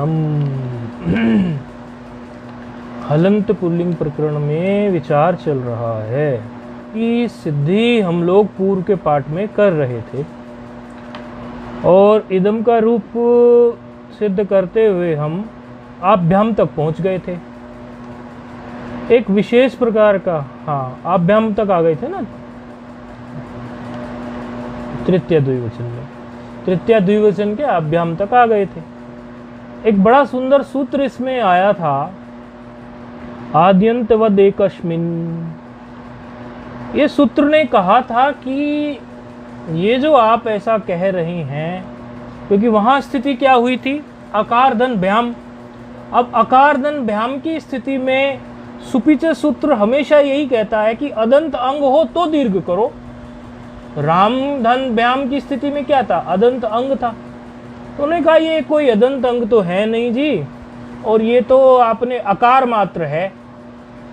प्रकरणम। हलंत pulling प्रकरण में विचार चल रहा है कि सिद्धि हम लोग पूर्व के पाठ में कर रहे थे और इदम का रूप सिद्ध करते हुए हम आभ्याम तक पहुंच गए थे। एक विशेष प्रकार का, हाँ, आभ्याम तक आ गए थे ना तृतीय द्विवचन में, तृतीय द्विवचन के आभ्याम तक आ गए थे। एक बड़ा सुंदर सूत्र इसमें आया था, आद्यंतवद एकस्मिन्। ये सूत्र ने कहा था कि ये जो आप ऐसा कह रहे हैं, क्योंकि वहां स्थिति क्या हुई थी, अकार धन भ्याम। अब अकार धन भ्याम की स्थिति में सुपिच सूत्र हमेशा यही कहता है कि अदंत अंग हो तो दीर्घ करो। राम धन व्याम की स्थिति में क्या था, अदंत अंग था। तो उन्होंने कहा ये कोई अदंत अंग तो है नहीं जी, और ये तो आपने अकार मात्र है।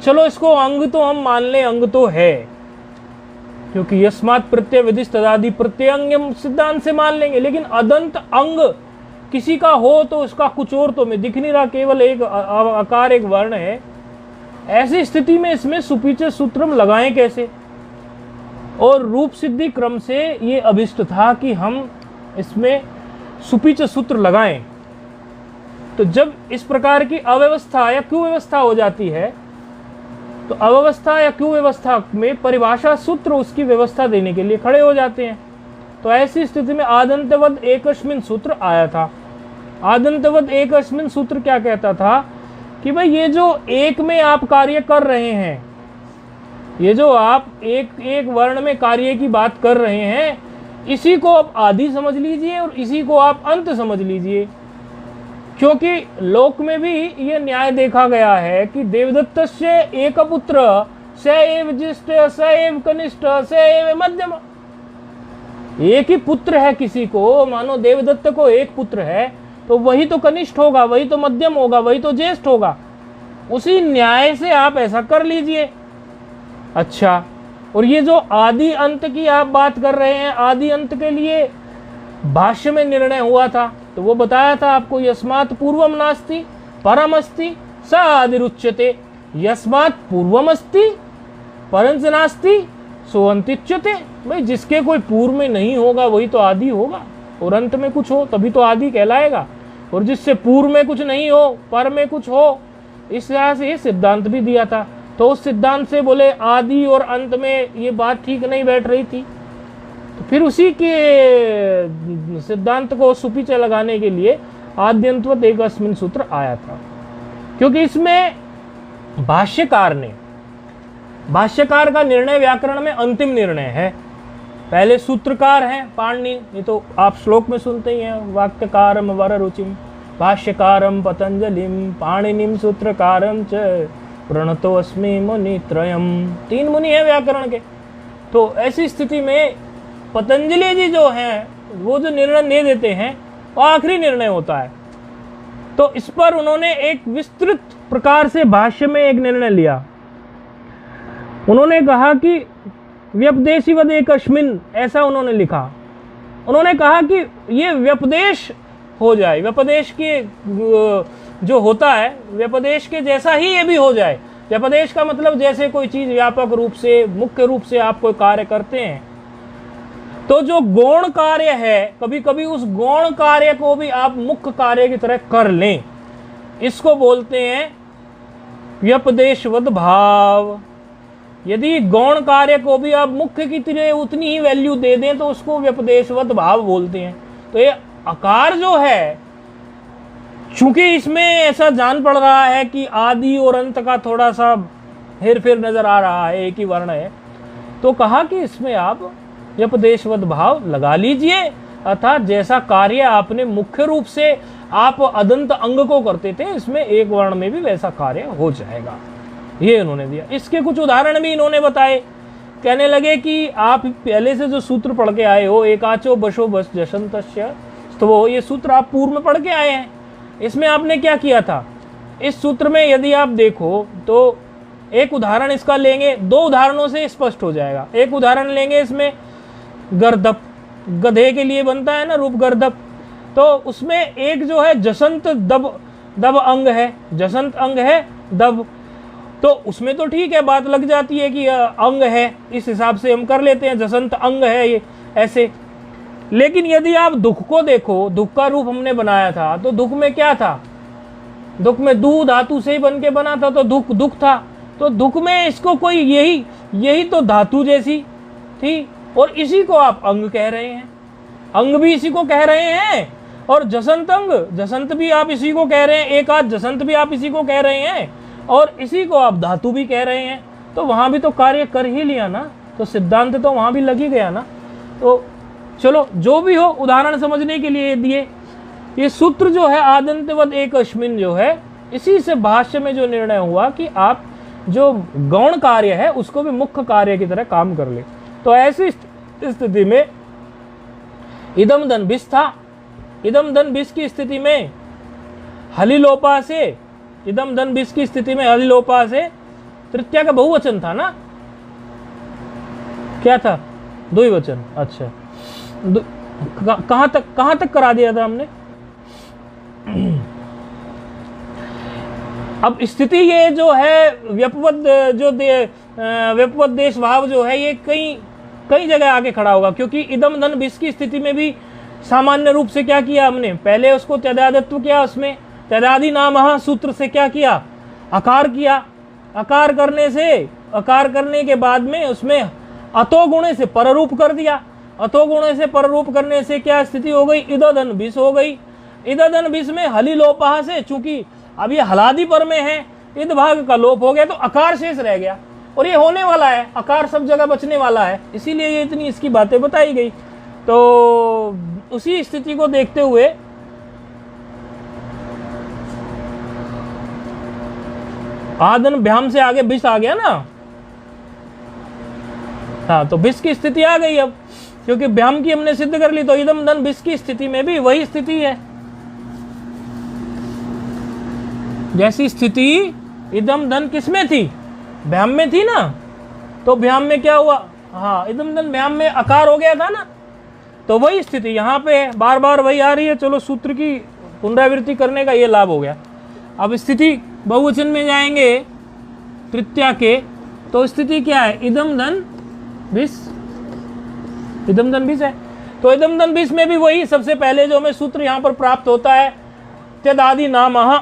चलो इसको अंग तो हम मान लें, अंग तो है, क्योंकि यस्मात् प्रत्यय विदिश तदादि प्रत्यंगम सिद्धांत से मान लेंगे। लेकिन अदंत अंग किसी का हो तो उसका कुछ और तो में दिख नहीं रहा, केवल एक अकार, एक वर्ण है। ऐसी स्थिति में इसमें सुपीच सूत्रम लगाएं कैसे? और रूप सिद्धि क्रम से ये अभिष्ट था कि हम इसमें सुपीच सूत्र लगाएं। तो जब इस प्रकार की अव्यवस्था या कुव्यवस्था हो जाती है, तो अव्यवस्था या कुव्यवस्था में परिभाषा सूत्र उसकी व्यवस्था देने के लिए खड़े हो जाते हैं। तो ऐसी स्थिति में आदंतवद एकस्मिन् सूत्र आया था। आदंतवद एकस्मिन् सूत्र क्या कहता था कि भाई ये जो एक में आप कार्य कर रहे हैं, ये जो आप एक एक वर्ण में कार्य की बात कर रहे हैं, इसी को आप आदि समझ लीजिए और इसी को आप अंत समझ लीजिए। क्योंकि लोक में भी ये न्याय देखा गया है कि देवदत्तस्य एक पुत्र स एव ज्येष्ठ स एव कनिष्ठ स एव मध्यम। एक ही पुत्र है किसी को, मानो देवदत्त को एक पुत्र है, तो वही तो कनिष्ठ होगा, वही तो मध्यम होगा, वही तो ज्येष्ठ होगा। उसी न्याय से आप ऐसा कर लीजिए। अच्छा, और ये जो आदि अंत की आप बात कर रहे हैं, आदि अंत के लिए भाष्य में निर्णय हुआ था, तो वो बताया था आपको, यस्मात् पूर्वम नास्ति परम अस्ति स आदिरुच्यते। यस्मात् पूर्वम अस्ति परंच नास्ति सो अंत्युच्यते। भाई जिसके कोई पूर्व में नहीं होगा वही तो आदि होगा, और अंत में कुछ हो तभी तो आदि कहलाएगा। और जिससे पूर्व में कुछ नहीं हो, पर में कुछ हो, इस तरह से ये सिद्धांत भी दिया था। तो उस सिद्धांत से बोले आदि और अंत में ये बात ठीक नहीं बैठ रही थी, तो फिर उसी के सिद्धांत को सुपीछे लगाने के लिए आद्यंतवद एकस्मिन् सूत्र आया था। क्योंकि इसमें भाष्यकार का निर्णय व्याकरण में अंतिम निर्णय है। पहले सूत्रकार हैं पाणिनि, ये तो आप श्लोक में सुनते ही हैं, वाक्यकारम वररुचिम भाष्यकारम पतंजलिम पाणिनिम सूत्रकारम च प्रणतो अस्मि मुनित्रयम। 3 मुनि है व्याकरण के। तो ऐसी स्थिति में पतंजलि जी जो हैं वो जो निर्णय दे देते हैं वो आखिरी निर्णय होता है। तो इस पर उन्होंने एक विस्तृत प्रकार से भाष्य में एक निर्णय लिया। उन्होंने कहा कि व्यपदेशीवद एकस्मिन्, ऐसा उन्होंने लिखा। उन्होंने कहा कि ये व्यपदेश हो जाए, व्यपदेश के जो होता है व्यपदेश के जैसा ही ये भी हो जाए। व्यपदेश का मतलब जैसे कोई चीज व्यापक रूप से, मुख्य रूप से आप कोई कार्य करते हैं, तो जो गौण कार्य है कभी कभी उस गौण कार्य को भी आप मुख्य कार्य की तरह कर लें, इसको बोलते हैं व्यपदेशवद भाव। यदि गौण कार्य को भी आप मुख्य की तरह उतनी ही वैल्यू दे दें तो उसको व्यपदेशवद भाव बोलते हैं। तो ये आकार जो है, चूंकि इसमें ऐसा जान पड़ रहा है कि आदि और अंत का थोड़ा सा हेर फेर नजर आ रहा है, एक ही वर्ण है, तो कहा कि इसमें आप व्यपदेशवद भाव लगा लीजिए, अर्थात जैसा कार्य आपने मुख्य रूप से आप अदंत अंग को करते थे, इसमें एक वर्ण में भी वैसा कार्य हो जाएगा। ये इन्होंने दिया। इसके कुछ उदाहरण भी इन्होंने बताए। कहने लगे कि आप पहले से जो सूत्र पढ़ के आए हो, एकाचो बशो बस जशंतस्य, तो वो ये सूत्र आप पूर्व में पढ़ के आए हैं। इसमें आपने क्या किया था, इस सूत्र में यदि आप देखो तो एक उदाहरण इसका लेंगे, 2 उदाहरणों से स्पष्ट हो जाएगा। एक उदाहरण लेंगे इसमें गर्दप, गधे के लिए बनता है ना रूप गर्दप, तो उसमें एक जो है जसंत दब दब अंग है, जसंत अंग है दब, तो उसमें तो ठीक है, बात लग जाती है कि अंग है, इस हिसाब से हम कर लेते हैं, जसंत अंग है ये ऐसे। लेकिन यदि आप दुख को देखो, दुख का रूप हमने बनाया था, तो दुख में क्या था? दुख में दू धातु से ही बन के बना था, तो दुख दुख था। तो दुख में इसको कोई यही तो धातु जैसी थी, और इसी को आप अंग कह रहे हैं, अंग भी इसी को कह रहे हैं, और जसंत अंग, जसंत भी आप इसी को कह रहे हैं, एक आध जसंत भी आप इसी को कह रहे हैं, और इसी को आप धातु भी कह रहे हैं। तो वहां भी तो कार्य कर ही लिया ना, तो सिद्धांत तो वहां भी लग ही गया ना। तो चलो जो भी हो, उदाहरण समझने के लिए दिए। ये सूत्र जो है आदंतवद एक अश्मिन जो है, इसी से भाष्य में जो निर्णय हुआ कि आप जो गौण कार्य है उसको भी मुख्य कार्य की तरह काम कर ले। तो ऐसी स्थिति में इदम धन बिस था, इदम धन बिस की स्थिति में हलिलोपा से, इदम धन बिस की स्थिति में हलिलोपा से तृतीया का बहुवचन था ना, क्या था? द्विवचन। अच्छा, कहां तक करा दिया था हमने? अब स्थिति ये जो है व्यपवद, जो व्यपवद देश भाव जो है, ये कई जगह आके खड़ा होगा, क्योंकि इदम धन बिस की स्थिति में भी सामान्य रूप से क्या किया हमने? पहले उसको त्यदादित्व किया, उसमें त्यदादि नाम सूत्र से क्या किया? आकार किया। आकार करने के बाद में उसमें अतो गुणे से पररूप कर दिया। अतो गुणे से पररूप करने से क्या स्थिति हो गई? इदधन बिस हो गई। इदधन बिस में हली लोपा से, चूंकि अब ये हलादि पर में है, इद भाग का लोप हो गया, तो अकार शेष रह गया, और ये होने वाला है, अकार सब जगह बचने वाला है, इसीलिए ये इतनी इसकी बातें बताई गई। तो उसी स्थिति को देखते हुए आदन भ्याम से आगे बिस आ गया ना। हाँ, तो बिस की स्थिति आ गई अब, क्योंकि भ्याम की हमने सिद्ध कर ली, तो इदम धन बिस की स्थिति में भी वही स्थिति है, जैसी स्थिति इदम धन किसमें थी? भ्याम में थी ना। तो भ्याम में क्या हुआ? हाँ, इदम धन भ्याम में आकार हो गया था ना, तो वही स्थिति यहाँ पे है, बार बार वही आ रही है। चलो, सूत्र की पुनरावृत्ति करने का ये लाभ हो गया। अब स्थिति बहुवचन में जाएंगे तृतीया के, तो स्थिति क्या है? इदम धन बिस, इदम धन बिस है। तो इदम धन बिस में भी वही, सबसे पहले जो हमें सूत्र यहाँ पर प्राप्त होता है, त्यदादि नामः।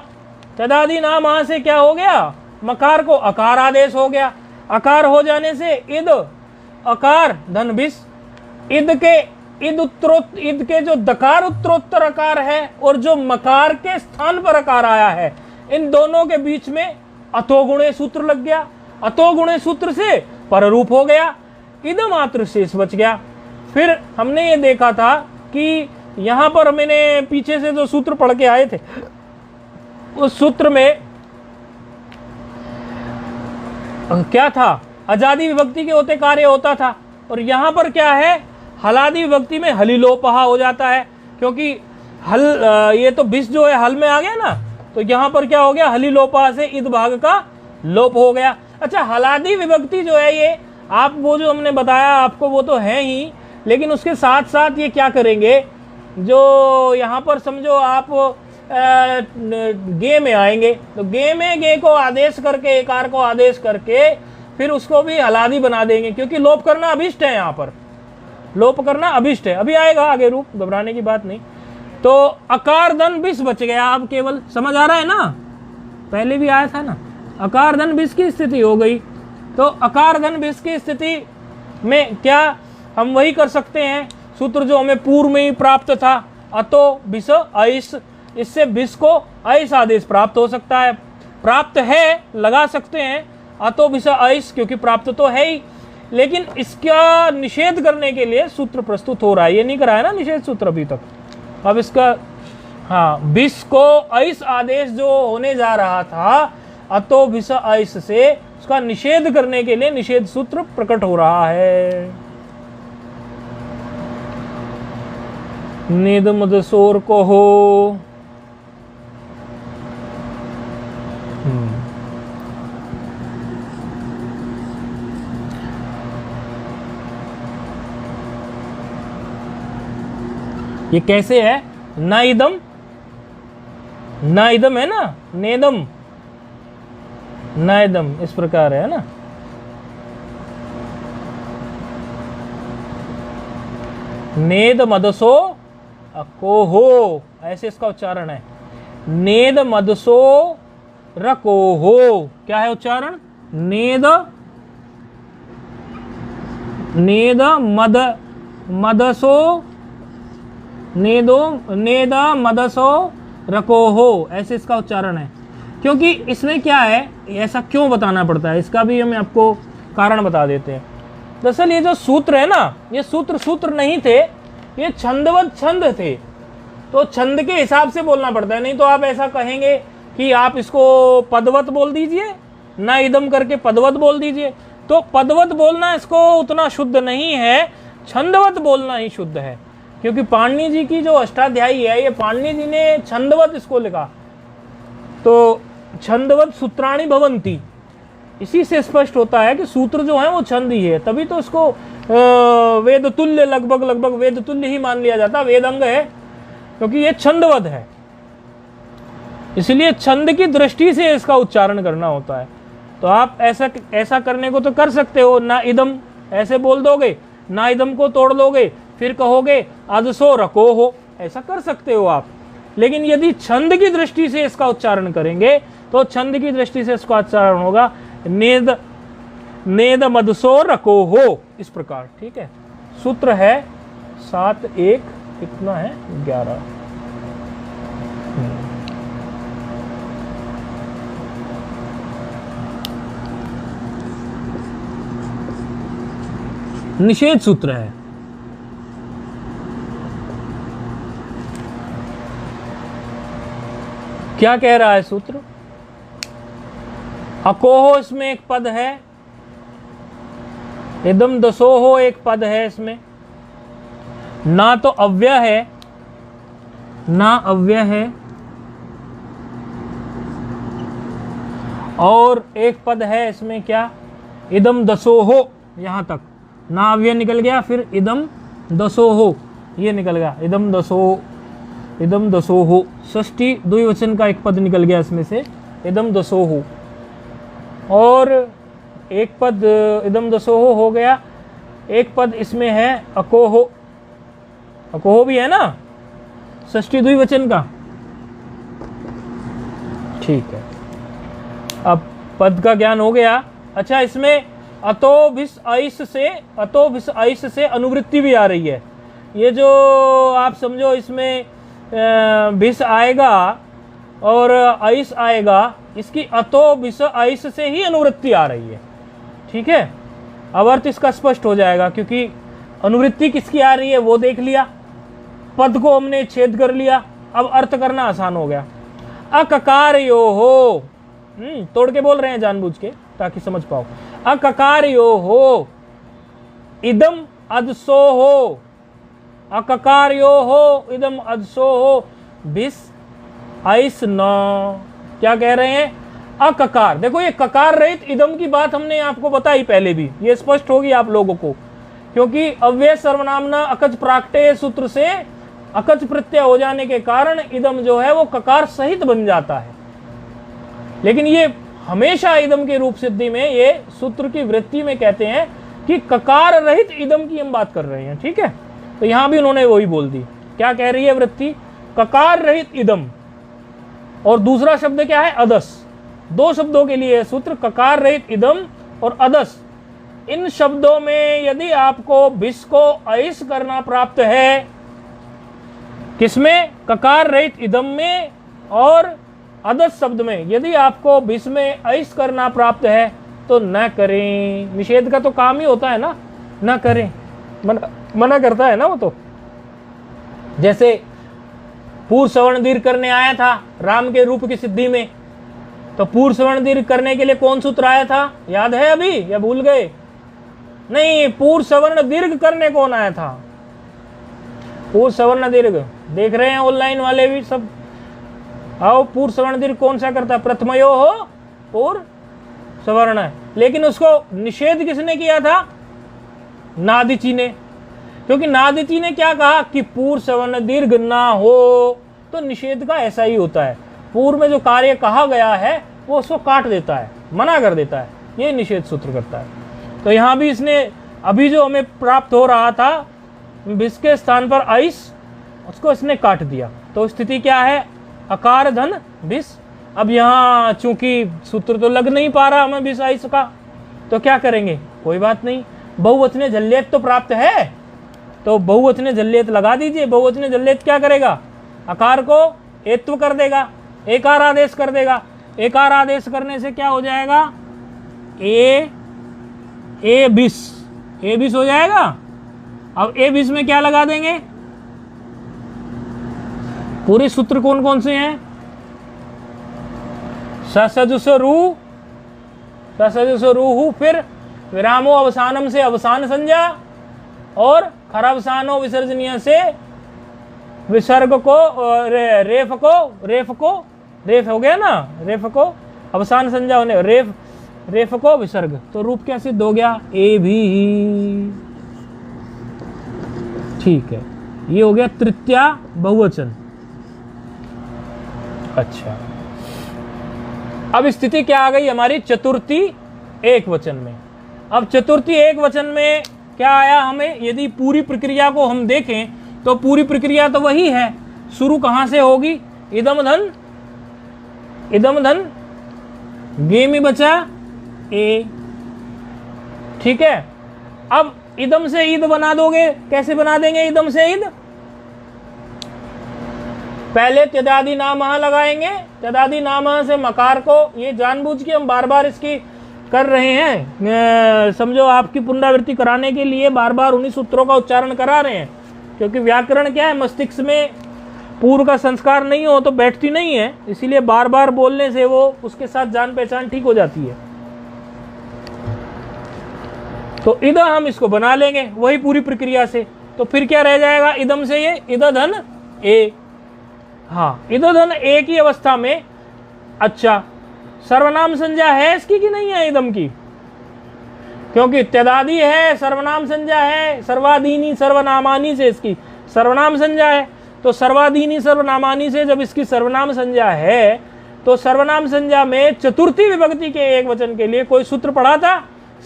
त्यदादि नामः से क्या हो गया? मकार को अकार आदेश हो गया। अकार हो जाने से इद अकार धन बिस, इद के जो दकार उत्तरोत्तर अकार है और जो मकार के स्थान पर अकार आया है, इन दोनों के बीच में अथोगुणे सूत्र लग गया। अथोगुणे सूत्र से पररूप हो गया, इदम मात्र शेष बच गया। फिर हमने ये देखा था कि यहां पर मैंने पीछे से जो सूत्र पढ़ के आए थे, उस सूत्र में क्या था? अजादि विभक्ति के होते कार्य होता था, और यहां पर क्या है? हलादि विभक्ति में हलिलोपहा हो जाता है, क्योंकि हल ये तो बिस जो है हल में आ गया ना, तो यहां पर क्या हो गया? हलिलोपहा से इद भाग का लोप हो गया। अच्छा, हलादि विभक्ति जो है ये आप वो जो हमने बताया आपको वो तो है ही, लेकिन उसके साथ साथ ये क्या करेंगे? जो यहाँ पर समझो आप गे में आएंगे, तो गे में गे को आदेश करके, एकार को आदेश करके फिर उसको भी हलादी बना देंगे, क्योंकि लोप करना अभिष्ट है। यहाँ पर लोप करना अभिष्ट है, अभी आएगा आगे रूप, घबराने की बात नहीं। तो अकार धन बिस बच गया। अब केवल समझ आ रहा है ना? पहले भी आया था ना, अकार धन बिस की स्थिति हो गई। तो अकार धन बिस की स्थिति में क्या हम वही कर सकते हैं, सूत्र जो हमें पूर्व में ही प्राप्त था, अतो बिस ऐस, इससे बिस को ऐस आदेश प्राप्त हो सकता है, प्राप्त है लगा सकते हैं अतो बिस ऐस, क्योंकि प्राप्त तो है ही। लेकिन इसका निषेध करने के लिए सूत्र प्रस्तुत हो रहा है, ये नहीं कराया ना निषेध सूत्र अभी तक। अब इसका हाँ, बिस को ऐस आदेश जो होने जा रहा था अतो बिस ऐस से, उसका निषेध करने के लिए निषेध सूत्र प्रकट हो रहा है। निद मद सोर को हो, ये कैसे है? न इदम, न इदम है ना, नेदम, न इदम, इस प्रकार है ना। नेद मदसो अकोहो, ऐसे इसका उच्चारण है। नेद मदसो रकोहो, क्या है उच्चारण? नेद, नेद मद, मदसो, नेदो, नेद मदसो रकोहो, ऐसे इसका उच्चारण है। क्योंकि इसमें क्या है, ऐसा क्यों बताना पड़ता है, इसका भी हम आपको कारण बता देते हैं। दरअसल ये जो सूत्र है ना, ये सूत्र नहीं थे, ये छंदवत छंद थे, तो छंद के हिसाब से बोलना पड़ता है। नहीं तो आप ऐसा कहेंगे कि आप इसको पदवत बोल दीजिए, ना इदम करके पदवत बोल दीजिए, तो पदवत बोलना इसको उतना शुद्ध नहीं है, छंदवत बोलना ही शुद्ध है। क्योंकि पाणिनि जी की जो अष्टाध्यायी है, ये पाणिनि जी ने छंदवत इसको लिखा, तो छंदवत सूत्राणि भवन्ति, इसी से स्पष्ट होता है कि सूत्र जो है वो छंद ही है। तभी तो इसको वेद तुल्य, लगभग वेद तुल्य ही मान लिया जाता, वेद अंग है, क्योंकि ये छंदवत है। इसलिए छंद की दृष्टि से इसका उच्चारण करना होता है। तो आप ऐसा करने को तो कर सकते हो, ना इदम ऐसे बोल दोगे, ना इदम को तोड़ लोगे, फिर कहोगे अदसो रको हो, ऐसा कर सकते हो आप। लेकिन यदि छंद की दृष्टि से इसका उच्चारण करेंगे तो छंद की दृष्टि से इसका उच्चारण होगा नेद, नेद मदसो रको हो, इस प्रकार। ठीक है, सूत्र है 7 1 कितना है 11। निषेध सूत्र है। क्या कह रहा है सूत्र? अकोहो इसमें एक पद है, इदम दसोहो एक पद है, इसमें ना तो अव्यय है, ना अव्यय है, और एक पद है इसमें क्या, इदम दसोहो, यहां तक ना अव्यय निकल गया, फिर इदम दसोहो ये निकल गया, इदम दसो, इदम दसोहो, षष्ठी द्विवचन का एक पद निकल गया इसमें से, इदम दसोहो, और एक पद इदम दसोहो हो गया, एक पद इसमें है अकोहो, अकोहो भी है ना षष्ठी द्विवचन का। ठीक है, अब पद का ज्ञान हो गया। अच्छा, इसमें अतो भिस ऐस से अनुवृत्ति भी आ रही है। ये जो आप समझो इसमें भिस आएगा और ऐस आएगा, इसकी अतो भिस ऐस से ही अनुवृत्ति आ रही है। ठीक है, अब अर्थ इसका स्पष्ट हो जाएगा, क्योंकि अनुवृत्ति किसकी आ रही है वो देख लिया, पद को हमने छेद कर लिया, अब अर्थ करना आसान हो गया। अककारयो हो, तोड़ के बोल रहे हैं जानबूझ के ताकि समझ पाओ। अककारयो हो, इदम अदसो हो, अककारयो हो, इदम अदसो हो, भिस ऐस न। क्या कह रहे हैं? अककार। देखो ये ककार रहित इदम की बात हमने आपको बताई पहले भी, ये स्पष्ट होगी आप लोगों को, क्योंकि अव्यय सर्वनामना अकच प्राक्टेय सूत्र से अकच प्रत्यय हो जाने के कारण इदम जो है वो ककार सहित बन जाता है। लेकिन ये हमेशा इदम के रूप सिद्धि में, ये सूत्र की वृत्ति में कहते हैं कि ककार रहित इदम की हम बात कर रहे हैं। ठीक है, तो यहां भी उन्होंने वही बोल दी। क्या कह रही है वृत्ति? ककार रहित इदम, और दूसरा शब्द क्या है? अदस। दो शब्दों के लिए सूत्र, ककार रहित इदम और अदस। इन शब्दों में यदि आपको भिस को ऐस करना प्राप्त है, किसमें? ककार रहित इदम में और अदस शब्द में यदि आपको भिस में ऐस करना प्राप्त है तो न करें। निषेध का तो काम ही होता है ना, न करें, मना करता है ना वो। तो जैसे पूर्व सवर्ण दीर्घ करने आया था राम के रूप की सिद्धि में, तो पूर्व सवर्ण दीर्घ करने के लिए कौन सूत्र आया था? याद है अभी या भूल गए? नहीं, पूर्व सवर्ण दीर्घ करने कौन आया था? पूर्व सवर्ण दीर्घ देख रहे हैं ऑनलाइन वाले भी सब, आओ। पूर्व सवर्ण दीर्घ कौन सा करता? प्रथमयो हो पूर्व सवर्ण है, लेकिन उसको निषेध किसने किया था? नादिची ने। क्योंकि नादिति ने क्या कहा कि पूर्व सवर्ण दीर्घ ना हो, तो निषेध का ऐसा ही होता है, पूर्व में जो कार्य कहा गया है वो उसको काट देता है, मना कर देता है, ये निषेध सूत्र करता है। तो यहाँ भी इसने अभी जो हमें प्राप्त हो रहा था विष के स्थान पर आइस, उसको इसने काट दिया। तो स्थिति क्या है, अकार धन विष। अब यहाँ चूंकि सूत्र तो लग नहीं पा रहा हमें विष आइस का, तो क्या करेंगे, कोई बात नहीं, बहुवचने जल्येत तो प्राप्त है, तो बहुवचने जल्येत लगा दीजिए। बहुवचने जल्येत क्या करेगा, अकार को एत्व कर देगा, एकार आदेश कर देगा। एकार आदेश करने से क्या हो जाएगा, ए बिस हो जाएगा। अब ए बिस में क्या लगा देंगे, पूरे सूत्र कौन कौन से हैं, ससजुस रूहु, फिर विरामो अवसानम से अवसान संज्ञा, और खरावसानो विसर्जनीय से विसर्ग को रेफ हो गया ना, रेफ को अवसान संज्ञा होने, रेफ को विसर्ग, तो रूप क्या सिद्ध हो गया, ए भी। ठीक है, ये हो गया तृतीया बहुवचन। अच्छा, अब स्थिति क्या आ गई हमारी, चतुर्थी एक वचन में। अब चतुर्थी एक वचन में क्या आया हमें, यदि पूरी प्रक्रिया को हम देखें तो पूरी प्रक्रिया तो वही है, शुरू कहां से होगी, इदम धन गे में बचा ए। ठीक है, अब इदम से ईद बना दोगे, कैसे बना देंगे इदम से ईद, पहले त्यदादि नाम लगाएंगे, त्यदादि नाम से मकार को, ये जानबूझ के हम बार बार इसकी कर रहे हैं, समझो आपकी पुनरावृत्ति कराने के लिए बार बार उन्हीं सूत्रों का उच्चारण करा रहे हैं, क्योंकि व्याकरण क्या है, मस्तिष्क में पूर्व का संस्कार नहीं हो तो बैठती नहीं है, इसीलिए बार बार बोलने से वो उसके साथ जान पहचान ठीक हो जाती है। तो इद हम इसको बना लेंगे वही पूरी प्रक्रिया से, तो फिर क्या रह जाएगा, इदम से ये इद धन ए। हाँ, इद धन ए की अवस्था में, अच्छा सर्वनाम संज्ञा है इसकी कि नहीं है इदम की, क्योंकि त्यदादि है, सर्वनाम संज्ञा है, सर्वादीनी सर्वनामानी से इसकी सर्वनाम संज्ञा है, तो सर्वादीनी सर्वनामानी से जब इसकी सर्वनाम संज्ञा है, तो सर्वनाम संज्ञा में चतुर्थी विभक्ति के एक वचन के लिए कोई सूत्र पढ़ा था,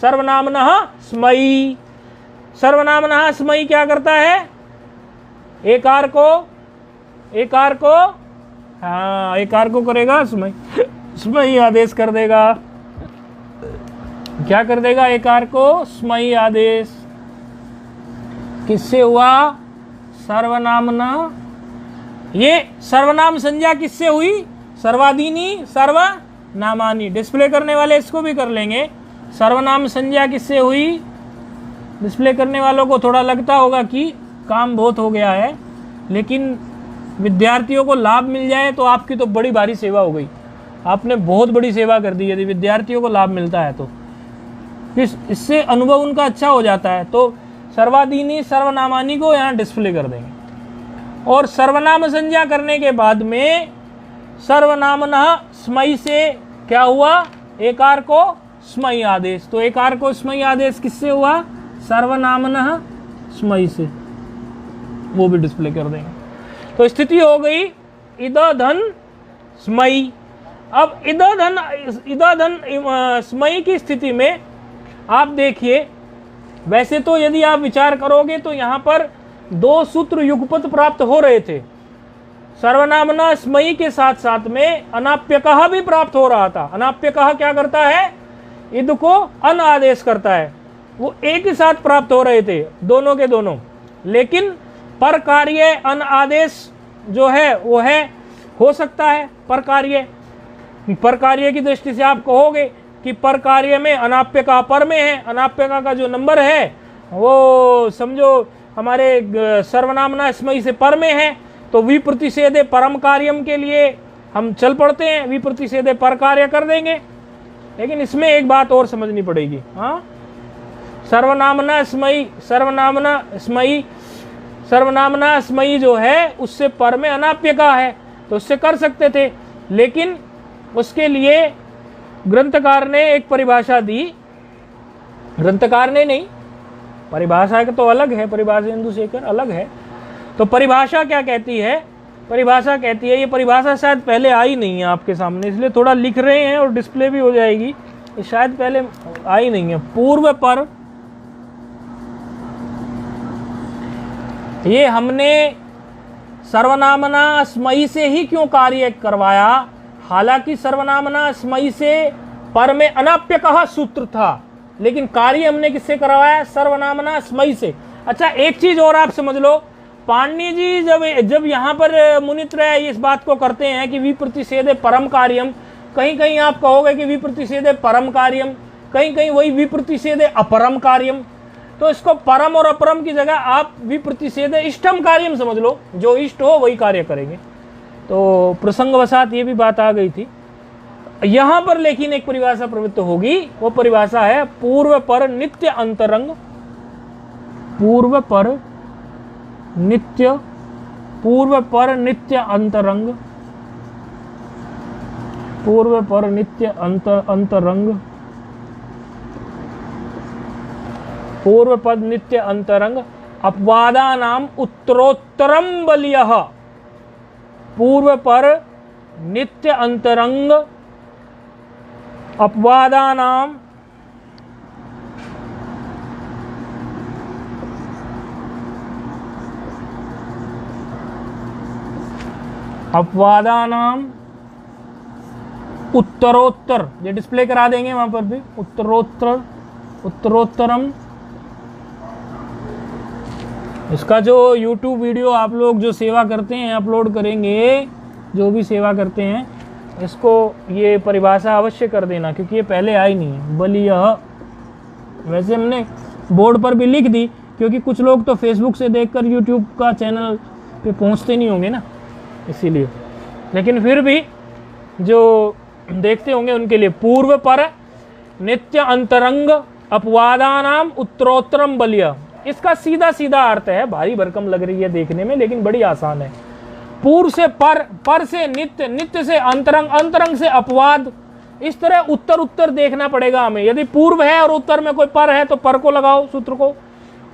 सर्वनामनः स्मयी। सर्वनामनः स्मयी क्या करता है, एकार को हाँ एकार को करेगा स्मयी आदेश कर देगा, क्या कर देगा, एकार को स्मयी आदेश। किससे हुआ, सर्वनामना, ये सर्वनाम संज्ञा किससे हुई, सर्वादीनी सर्वनामानी। डिस्प्ले करने वाले इसको भी कर लेंगे, सर्वनाम संज्ञा किससे हुई, डिस्प्ले करने वालों को थोड़ा लगता होगा कि काम बहुत हो गया है, लेकिन विद्यार्थियों को लाभ मिल जाए तो आपकी तो बड़ी भारी सेवा हो गई, आपने बहुत बड़ी सेवा कर दी यदि विद्यार्थियों को लाभ मिलता है तो, इससे अनुभव उनका अच्छा हो जाता है। तो सर्वादीनी सर्वनामानी को यहाँ डिस्प्ले कर देंगे, और सर्वनाम संज्ञा करने के बाद में सर्वनामनः स्मयी से क्या हुआ, एकार को स्मयी आदेश। तो एकार को स्मयी आदेश किससे हुआ, सर्वनामनः स्मयी से, वो भी डिस्प्ले कर देंगे। तो स्थिति हो गई इद धन स्मयी। अब इद धन स्मयी की स्थिति में आप देखिए, वैसे तो यदि आप विचार करोगे तो यहाँ पर दो सूत्र युगपत प्राप्त हो रहे थे, सर्वनामना स्मयी के साथ साथ में अनाप्यकः भी प्राप्त हो रहा था। अनाप्यकः क्या करता है, इद को अन आदेश करता है, वो एक ही साथ प्राप्त हो रहे थे दोनों के दोनों, लेकिन पर कार्य अन आदेश जो है वो है, हो सकता है पर कार्य की दृष्टि से आप कहोगे कि पर कार्य में अनाप्यका पर में है, अनाप्यका का जो नंबर है वो समझो हमारे सर्वनामना स्मयी से पर में है, तो विप्रतिषेधे परम कार्यम के लिए हम चल पड़ते हैं, विप्रतिषेधे पर कार्य कर देंगे। लेकिन इसमें एक बात और समझनी पड़ेगी, हाँ, सर्वनामना स्मयी जो है उससे पर में अनाप्यका है, तो उससे कर सकते थे, लेकिन उसके लिए ग्रंथकार ने एक परिभाषा दी, ग्रंथकार ने नहीं, परिभाषा का तो अलग है, परिभाषा इंदु शेखर अलग है। तो परिभाषा क्या कहती है? परिभाषा कहती है, ये परिभाषा शायद पहले आई नहीं है आपके सामने, इसलिए थोड़ा लिख रहे हैं और डिस्प्ले भी हो जाएगी, ये शायद पहले आई नहीं है। पूर्व पर, ये हमने सर्वनामना स्मयी से ही क्यों कार्य करवाया? हालांकि सर्वनामना स्मयी से पर में अनाप्यकः सूत्र था, लेकिन कार्य हमने किससे करवाया? सर्वनामना स्मयी से। अच्छा, एक चीज और आप समझ लो, पाणिनि जी जब यहाँ पर मुनित्रय इस बात को करते हैं कि विप्रतिषेधे परम कार्यम, कहीं कहीं आप कहोगे कि विप्रतिषेधे परम कार्यम, कहीं कहीं वही विप्रतिषेधे अपरम कार्यम। तो इसको परम और अपरम की जगह आप विप्रतिषेधे इष्टम कार्यम समझ लो, जो इष्ट हो वही कार्य करेंगे। तो प्रसंगवशात ये भी बात आ गई थी यहाँ पर, लेकिन एक परिभाषा प्रवृत्त होगी, वो परिभाषा है पूर्व पर नित्य अंतरंग। पूर्व पर नित्य, पूर्व पर नित्य अंतरंग, पूर्व पर नित्य अंतरंग, पूर्व पद नित्य अंतरंग, अपवादानाम उत्तरोत्तरम बलियः। पूर्व पर नित्य अंतरंग, अपवादानाम अपवादानाम उत्तरोत्तर, ये डिस्प्ले करा देंगे वहां पर भी, उत्तरोत्तर, उत्तरोत्तरम। इसका जो YouTube वीडियो आप लोग जो सेवा करते हैं अपलोड करेंगे, जो भी सेवा करते हैं, इसको ये परिभाषा अवश्य कर देना, क्योंकि ये पहले आई नहीं है। बलियः वैसे हमने बोर्ड पर भी लिख दी, क्योंकि कुछ लोग तो फेसबुक से देखकर YouTube का चैनल पे पहुंचते नहीं होंगे ना, इसीलिए। लेकिन फिर भी जो देखते होंगे उनके लिए पूर्व पर नित्य अंतरंग अपवादानाम उत्तरोत्तरम बलिय, इसका सीधा सीधा अर्थ है, भारी भरकम लग रही है देखने में लेकिन बड़ी आसान है। पूर्व से पर से नित्य, नित्य से अंतरंग, अंतरंग से अपवाद, इस तरह उत्तर उत्तर देखना पड़ेगा हमें। यदि पूर्व है और उत्तर में कोई पर है तो पर को लगाओ सूत्र को,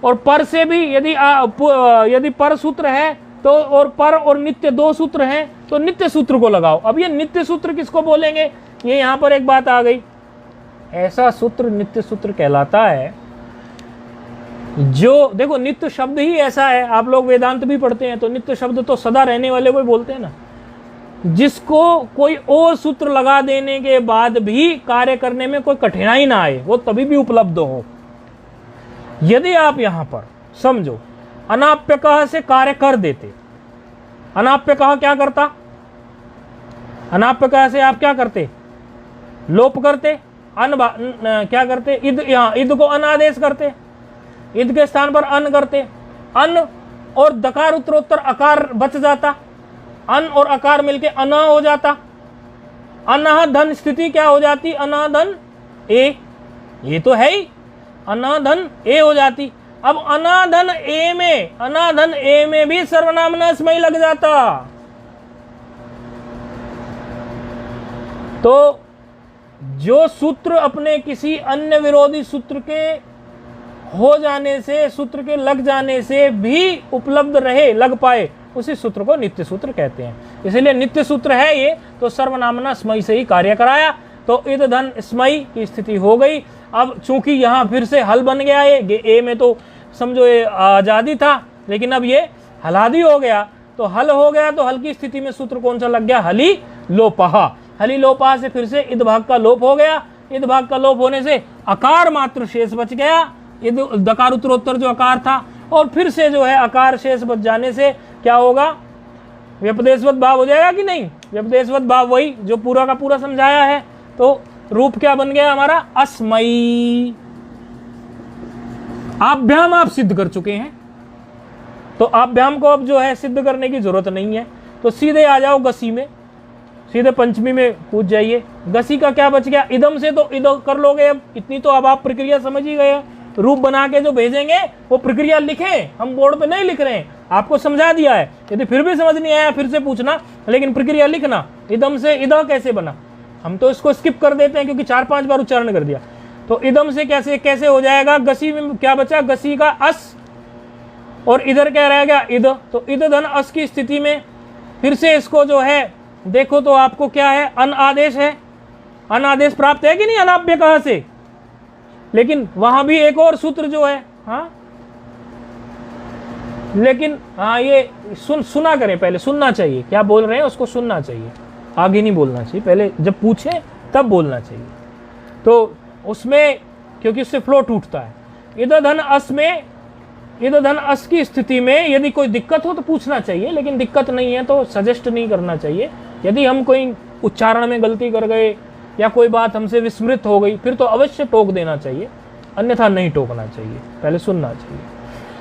और पर से भी यदि पर सूत्र है तो, और पर और नित्य दो सूत्र हैं तो नित्य सूत्र को लगाओ। अब ये नित्य सूत्र किसको बोलेंगे? ये यहाँ पर एक बात आ गई, ऐसा सूत्र नित्य सूत्र कहलाता है जो, देखो नित्य शब्द ही ऐसा है, आप लोग वेदांत भी पढ़ते हैं तो नित्य शब्द तो सदा रहने वाले को बोलते हैं ना, जिसको कोई और सूत्र लगा देने के बाद भी कार्य करने में कोई कठिनाई ना आए, वो तभी भी उपलब्ध हो। यदि आप यहां पर समझो अनाप्यकः से कार्य कर देते, अनाप्यकः क्या करता? अनाप्यकः से आप क्या करते? लोप करते, क्या करते? इद, यहाँ इद को अनादेश करते, इद के स्थान पर अन करते, अन और दकार उत्तरोत्तर अकार बच जाता, अन और अकार मिलके अना हो जाता, अनाह धन स्थिति क्या हो जाती? अनाधन ए, ये तो है ही, अनाधन ए हो जाती। अब अनाधन ए में, अनाधन ए में भी सर्वनामना स्मयी लग जाता। तो जो सूत्र अपने किसी अन्य विरोधी सूत्र के हो जाने से, सूत्र के लग जाने से भी उपलब्ध रहे, लग पाए, उसी सूत्र को नित्य सूत्र कहते हैं। इसलिए नित्य सूत्र है ये, तो सर्वनामना स्मयी से ही कार्य कराया, तो इद धन स्मयी की स्थिति हो गई। अब चूंकि यहाँ फिर से हल बन गया, ये ए में तो समझो ये आजादी था, लेकिन अब ये हलादी हो गया, तो हल हो गया, तो हल की स्थिति में सूत्र कौन सा लग गया? हली लोपहा। हली लोपहा से फिर से इद भाग का लोप हो गया, इद भाग का लोप होने से अकार मात्र शेष बच गया, इद दकार उत्तरोत्तर जो अकार था, और फिर से जो है अकार शेष बच जाने से क्या होगा? व्यपदेशवत भाव हो जाएगा कि नहीं? व्यपदेशवत भाव वही जो पूरा का पूरा समझाया है। तो रूप क्या बन गया हमारा? अस्मयी। आभ्याम आप सिद्ध कर चुके हैं, तो आभ्याम को अब जो है सिद्ध करने की जरूरत नहीं है, तो सीधे आ जाओ गसी में, सीधे पंचमी में कूद जाइए। गसी का क्या बच गया? इदम से तो इद कर लोगे, अब इतनी तो अब आप प्रक्रिया समझ ही गए। रूप बना के जो भेजेंगे वो प्रक्रिया लिखें, हम बोर्ड पे नहीं लिख रहे हैं, आपको समझा दिया है। यदि फिर भी समझ नहीं आया फिर से पूछना, लेकिन प्रक्रिया लिखना। इदम से इद कैसे बना, हम तो इसको स्किप कर देते हैं क्योंकि 4-5 बार उच्चारण कर दिया। तो इदम से कैसे कैसे हो जाएगा, गसी में क्या बचा, गसी का अस, और इधर क्या रह गया, इद। तो इद धन अस की स्थिति में फिर से इसको जो है देखो तो आपको क्या है, अन आदेश है, अन आदेश प्राप्त है कि नहीं अनाप्य कहा से। लेकिन वहां भी एक और सूत्र जो है, हाँ लेकिन हाँ ये सुना करें, पहले सुनना चाहिए, क्या बोल रहे हैं उसको सुनना चाहिए, आगे नहीं बोलना चाहिए, पहले जब पूछे तब बोलना चाहिए। तो उसमें क्योंकि उससे फ्लो टूटता है। इधर धन अस में, इधर धन अस की स्थिति में यदि कोई दिक्कत हो तो पूछना चाहिए, लेकिन दिक्कत नहीं है तो सजेस्ट नहीं करना चाहिए। यदि हम कोई उच्चारण में गलती कर गए या कोई बात हमसे विस्मृत हो गई फिर तो अवश्य टोक देना चाहिए, अन्यथा नहीं टोकना चाहिए, पहले सुनना चाहिए।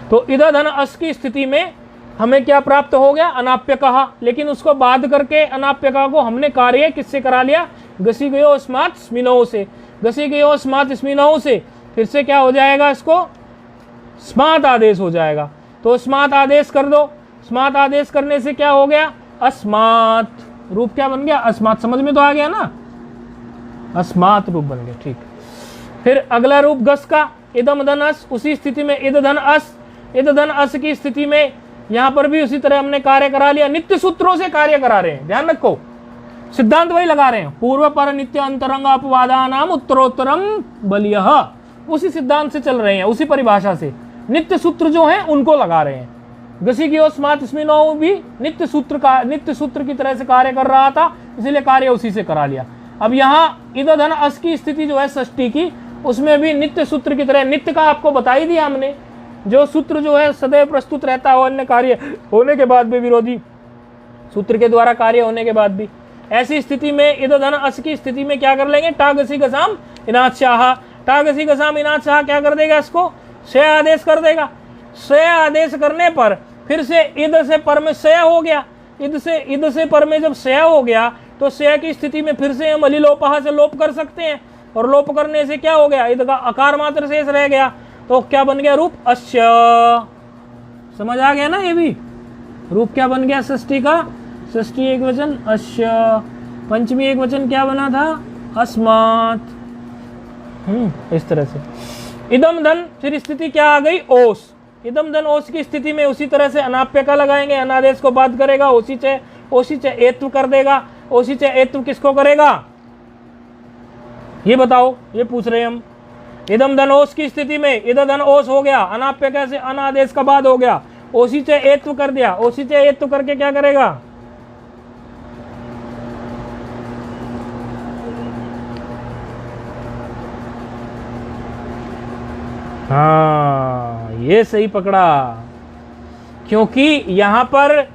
तो इधर धन अस की स्थिति में हमें क्या प्राप्त हो गया, अनाप्य कहा। लेकिन उसको बाध करके अनाप्य कहा को हमने कार्य किससे करा लिया, गसी गयो स्मात स्मिनौ से, गसी गयो स्मात स्मिनौ से फिर से क्या हो जाएगा, इसको स्मात आदेश हो जाएगा। तो स्मात आदेश कर दो, स्मात आदेश करने से क्या हो गया, अस्मात, रूप क्या बन गया, अस्मात। समझ में तो आ गया ना, अस्मात रूप बन गया, ठीक। फिर अगला रूप गस का, इदम धन अस, उसी स्थिति में इद धन अस, इद धन अस की स्थिति में यहां पर भी उसी तरह हमने कार्य करा लिया, नित्य सूत्रों से कार्य करा रहे हैं, ध्यान रखो सिद्धांत वही लगा रहे हैं, पूर्व पर नित्य अंतरंग अपवादानाम उत्तरोत्तरम बलियः, उसी सिद्धांत से चल रहे हैं, उसी परिभाषा से नित्य सूत्र जो हैं उनको लगा रहे हैं। गसी की स्मात स्मिनौ भी नित्य सूत्र की तरह से कार्य कर रहा था, इसीलिए कार्य उसी से करा लिया। अब यहाँ इद धन अस की स्थिति जो है षष्ठी की, उसमें भी नित्य सूत्र की तरह, नित्य का आपको बता ही दिया हमने, जो सूत्र जो है सदैव प्रस्तुत रहता है अन्य कार्य होने के बाद भी, विरोधी सूत्र के द्वारा कार्य होने के बाद भी। ऐसी स्थिति में इद धन अस की स्थिति में क्या कर लेंगे, टा गसी गसाम इनाथ शाह, टा गसी गसाम इनाथ शाह क्या कर देगा, इसको से आदेश कर देगा। से आदेश करने पर फिर से इद से पर में सय हो गया, इद से पर में जब सय हो गया तो सय की स्थिति में फिर से हम अलिलोपहा से लोप कर सकते हैं, और लोप करने से क्या हो गया, इद का आकार मात्र शेष रह गया, तो क्या बन गया रूप अश्य। समझ आ गया ना, ये भी रूप क्या बन गया षष्ठी का, षष्ठी एक वचन अश्य, पंचमी एक वचन क्या बना था, अस्मात्। इस तरह से इदम धन, फिर स्थिति क्या आ गई, ओस। इदम धन ओस की स्थिति में उसी तरह से अनाप्य का लगाएंगे, अनादेश को बात करेगा, ओसी च एत्व कर देगा। ओसी च एत्व किसको करेगा, ये बताओ, ये पूछ रहे हम। इदम धन ओस की स्थिति में इद धन ओस हो गया, अनाप्य कैसे, अनादेश का बाद हो गया, ओसी च एत्व कर दिया, ओसी च एत्व करके क्या करेगा, हाँ ये सही पकड़ा, क्योंकि यहां पर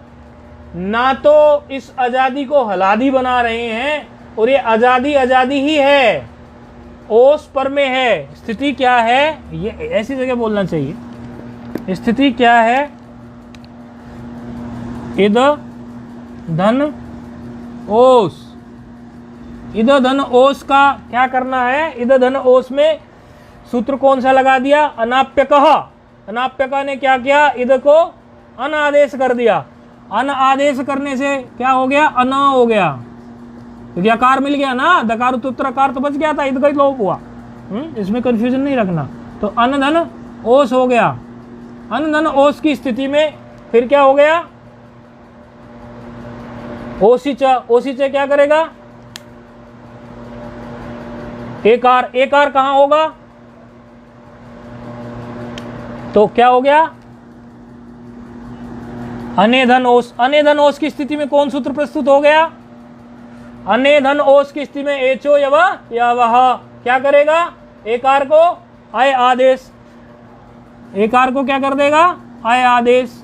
ना तो इस आजादी को हलादी बना रहे हैं, और ये आजादी आजादी ही है, ओस पर में है। स्थिति क्या है, ये ऐसी जगह बोलना चाहिए, स्थिति क्या है, इद धन ओस, इद धन ओस का क्या करना है, इद धन ओस में सूत्र कौन सा लगा दिया, अनाप्यकः। अनाप्यकः ने क्या किया, इद को अनादेश कर दिया, अन आदेश करने से क्या हो गया, अन हो गया, क्योंकि आकार मिल गया ना, दकार उत्तराकार तो बच गया था, इद का लोप हुआ। इसमें कंफ्यूजन नहीं रखना। तो अन धन ओस हो गया, अन धन ओस की स्थिति में फिर क्या हो गया, ओसीच, ओसीच क्या करेगा, एकार, एकार कहां होगा, तो क्या हो गया, अनेधन ओस। अनेधन ओस की स्थिति में कौन सूत्र प्रस्तुत हो गया, अनेधन ओस की स्थिति में एचो या वह क्या करेगा, एकार को आय आदेश, एकार को क्या कर देगा, आय आदेश,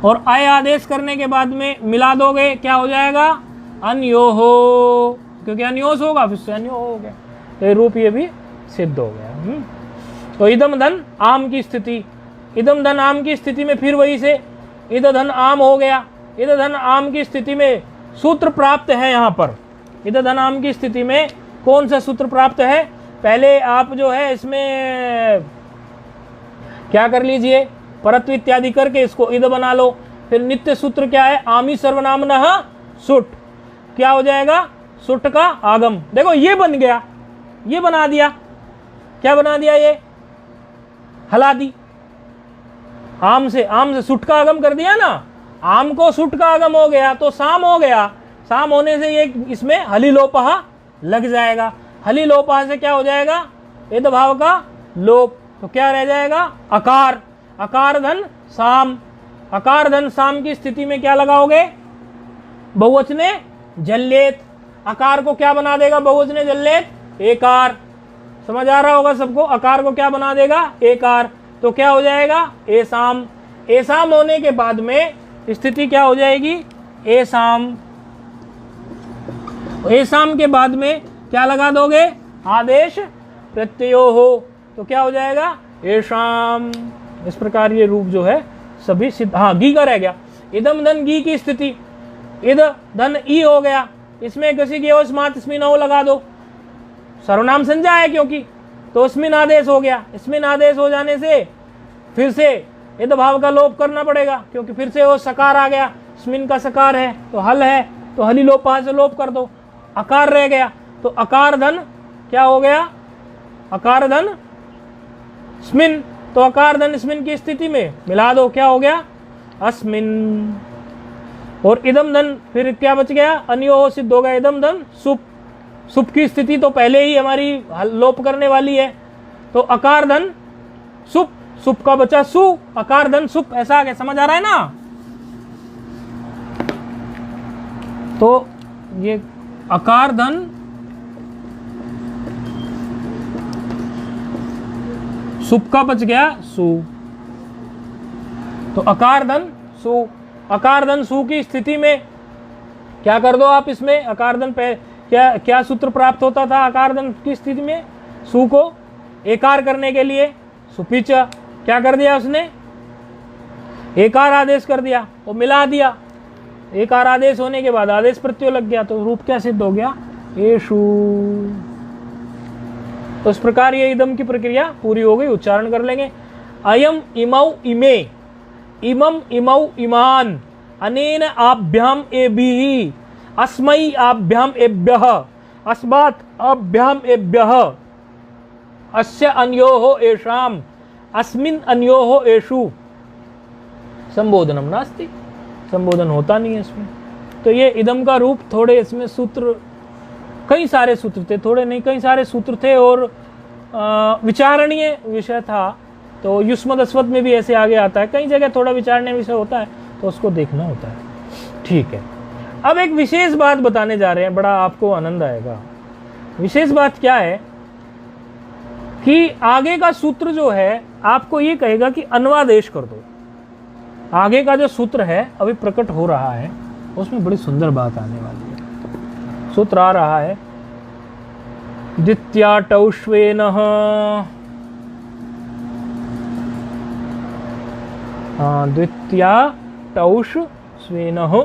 और आय आदेश करने के बाद में मिला दोगे, क्या हो जाएगा, अन्यो हो, क्योंकि अन्योस होगा फिर से अन्यो हो गया, तो रूप ये भी सिद्ध हो गया। तो इदम धन आम की स्थिति, इदम धन आम की स्थिति में फिर वही से इद धन आम हो गया। इद धन आम की स्थिति में सूत्र प्राप्त है, यहाँ पर इद धन आम की स्थिति में कौन सा सूत्र प्राप्त है, पहले आप जो है इसमें क्या कर लीजिए, परत्व इत्यादि करके इसको इद बना लो। फिर नित्य सूत्र क्या है, आमी सर्वनामनः सुट, क्या हो जाएगा, सुट का आगम। देखो ये बन गया, ये बना दिया, क्या बना दिया, ये हलादी। आम से सुट का आगम कर दिया ना, आम को सुट का आगम हो गया तो साम हो गया, साम होने से ये इसमें हली लोपहा लग जाएगा, हली लोपहा से क्या हो जाएगा, इद भाव का लोप, तो क्या रह जाएगा, अकार, अकार धन साम, अकार धन साम की स्थिति में क्या लगाओगे, बहुवचने जल्लेत, अकार को क्या बना देगा बहुवचने जल्लेत, एकार। समझ आ रहा होगा सबको, अकार को क्या बना देगा, एकार, तो क्या हो जाएगा, एसाम। एसाम होने के बाद में स्थिति क्या हो जाएगी, एसाम। एसाम के बाद में क्या लगा दोगे, आदेश प्रत्ययो हो, तो क्या हो जाएगा, एशाम। इस प्रकार ये रूप जो है सभी सिद्ध। हाँ, गी का रह गया, इदम धन गी की स्थिति, इद धन ई हो गया, इसमें किसी की स्मार्ट स्मिन हो लगा दो, सर्वनाम संज्ञा है क्योंकि, तो अस्मिन आदेश हो गया। अस्मिन आदेश हो जाने से फिर से इद भाव का लोप करना पड़ेगा, क्योंकि फिर से वो सकार आ गया, स्मिन का सकार है तो हल है, तो हली लोपा से लोप कर दो, अकार रह गया, तो अकार धन क्या हो गया, अकार धन स्मिन, तो अकार धन स्मिन की स्थिति में मिला दो, क्या हो गया, अस्मिन। और इदम धन फिर क्या बच गया, अन्यो सिद्ध हो गया, इदम धन सुप, सुप की स्थिति तो पहले ही हमारी लोप करने वाली है, तो अकार धन सुप, सुप का बचा सु, अकार धन सुप, ऐसा आ गया। समझ आ रहा है ना, तो ये अकार धन सुप का बच गया सु, तो अकार धन सु, अकार धन सु की स्थिति में क्या कर दो आप, इसमें अकार धन पे क्या क्या सूत्र प्राप्त होता था अकार धन की स्थिति में, सु को एकार करने के लिए सुपिच, क्या कर दिया उसने, एकार आदेश कर दिया, वो मिला दिया, एकार आदेश होने के बाद आदेश प्रत्यय लग गया, तो रूप क्या सिद्ध हो गया, एषु। तो इस प्रकार ये इदम की प्रक्रिया पूरी हो गई। उच्चारण कर लेंगे, अयम इमौ इमे, इमम इमौ इमान, अनेन आभ्याम एभिः, अस्मै आभ्याम एभ्यः, अस्मात् आभ्याम एभ्यः, अस्य अन्योः एषाम्, अस्मिन् अन्योः एषु। संबोधनम नास्ति, संबोधन होता नहीं है इसमें। तो ये इदम का रूप, थोड़े इसमें सूत्र, कई सारे सूत्र थे, थोड़े नहीं कई सारे सूत्र थे, और विचारणीय विषय था, तो युष्मद अस्वद में भी ऐसे आगे आता है, कई जगह थोड़ा विचारणीय विषय होता है, तो उसको देखना होता है। ठीक है, अब एक विशेष बात बताने जा रहे हैं, बड़ा आपको आनंद आएगा। विशेष बात क्या है कि आगे का सूत्र जो है आपको ये कहेगा कि अन्वादेश कर दो। आगे का जो सूत्र है अभी प्रकट हो रहा है, उसमें बड़ी सुंदर बात आने वाली है। सूत्र आ रहा है, द्वितीया टौष्वेनः, द्वितीया टौष स्वेनः,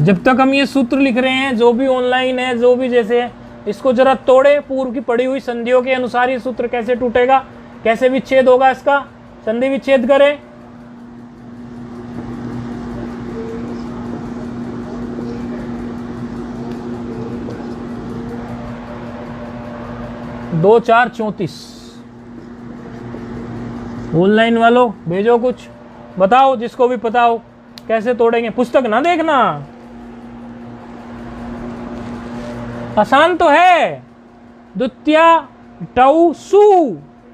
जब तक हम ये सूत्र लिख रहे हैं, जो भी ऑनलाइन है, जो भी जैसे है, इसको जरा तोड़े, पूर्व की पड़ी हुई संधियों के अनुसार ये सूत्र कैसे टूटेगा, कैसे विच्छेद होगा इसका, संधि विच्छेद करें। दो 4 34 ऑनलाइन वालों भेजो, कुछ बताओ, जिसको भी पता हो कैसे तोड़ेंगे। पुस्तक ना देखना, आसान तो है। द्वितीया टौ सु,